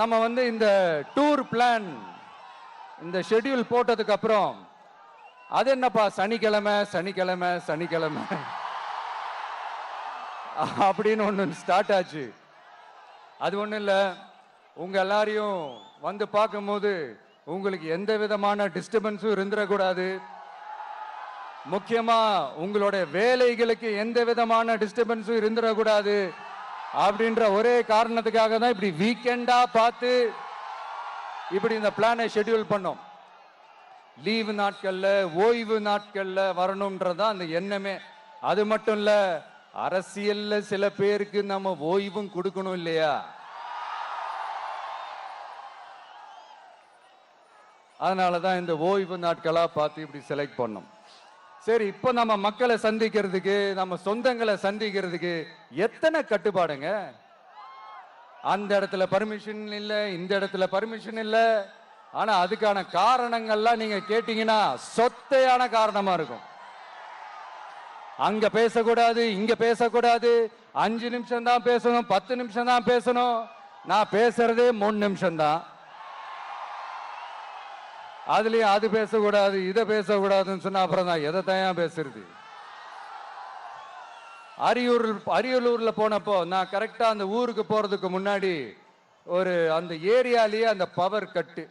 நம்ம இந்த tour plan இந்த ஷெட்யூல் போட்டதுக்கு அப்புறம் அது என்னப்பா சனிக்கிழமை சனிக்கிழமை சனிக்கிழமை அப்படின்னு ஒன்று ஸ்டார்ட் ஆச்சு. அது ஒன்றும் இல்லை, உங்க எல்லாரையும் வந்து பார்க்கும்போது உங்களுக்கு எந்த விதமான டிஸ்டர்பன்ஸும் இருந்துடக்கூடாது. முக்கியமா உங்களுடைய வேலைகளுக்கு எந்த விதமான டிஸ்டர்பன்ஸும் இருந்துடக்கூடாது அப்படின்ற ஒரே காரணத்துக்காக தான் இப்படி வீக்கெண்டா பார்த்து இப்படி இந்த பிளானை ஷெட்யூல் பண்ணோம். லீவு நாட்கள்ல ஓய்வு நாட்கள்ல வரணும்ன்றதான் அந்த எண்ணமே. அது மட்டும் இல்ல, அரசியல்ல சில பேருக்கு நம்ம ஓய்வும் கொடுக்கணும் இல்லையா? அதனாலதான் இந்த ஓய்வு நாட்களா பார்த்து இப்படி செலக்ட் பண்ணோம். சரி, இப்போ நம்ம மக்களை சந்திக்கிறதுக்கு, நம்ம சொந்தங்களை சந்திக்கிறதுக்கு எத்தனை கட்டுப்பாடுங்க. அந்த இடத்துல பர்மிஷன் இல்ல, இந்த இடத்துல பர்மிஷன் இல்ல. ஆனா அதுக்கான காரணங்கள்லாம் நீங்க கேட்டீங்கன்னா சொத்தையான காரணமா இருக்கும். அங்க பேசக்கூடாது, இங்க பேசக்கூடாது, 5 நிமிஷம் தான் பேசணும், 10 நிமிஷம் தான் பேசணும். நான் பேசுறதே 3 நிமிஷம் தான். அதுலயும் அது பேசக்கூடாது, இதை பேசக்கூடாதுன்னு சொன்னா அப்புறம் தான் எதை தான் பேசுறது. அரியலூர்ல போனப்போ நான் கரெக்டா அந்த ஊருக்கு போறதுக்கு முன்னாடி அந்த ஏரியாலேயே அந்த பவர் கட்டு.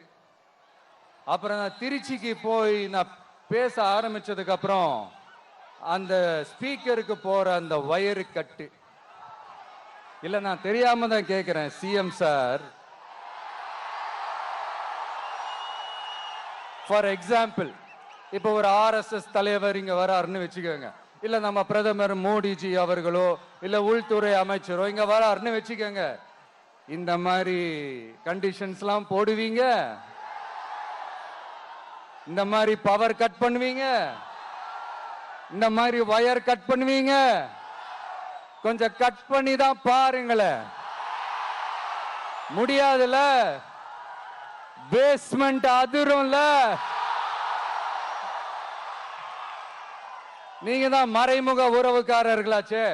அப்புறம் நான் திருச்சிக்கு போய் நான் பேச ஆரம்பிச்சதுக்கு அப்புறம் அந்த ஸ்பீக்கருக்கு போற அந்த வயரு கட்டு. இல்ல, நான் தெரியாம தான் கேட்கிறேன் சிஎம் சார். ஃபார் எக்ஸாம்பிள், இப்போ ஒரு ஆர்எஸ்எஸ் தலைவர் இங்க வராருன்னு வச்சுக்கோங்க, இல்ல நம்ம பிரதமர் மோடிஜி அவர்களோ இல்ல உள்துறை அமைச்சரோ இங்க வராருன்னு வச்சுக்கோங்க. இந்த மாதிரி கண்டிஷன்ஸ்லாம் போடுவீங்க, இந்த மாதிரி பவர் கட் பண்ணுவீங்க, இந்த மாதிரி வயர் கட் பண்ணுவீங்க. கொஞ்சம் கட் பண்ணி தான் பாருங்களேன். முடியாதுல, பேஸ்மெண்ட் அதிரும்ல. நீங்க தான் மறைமுக உறவுக்காரர்களாச்சே.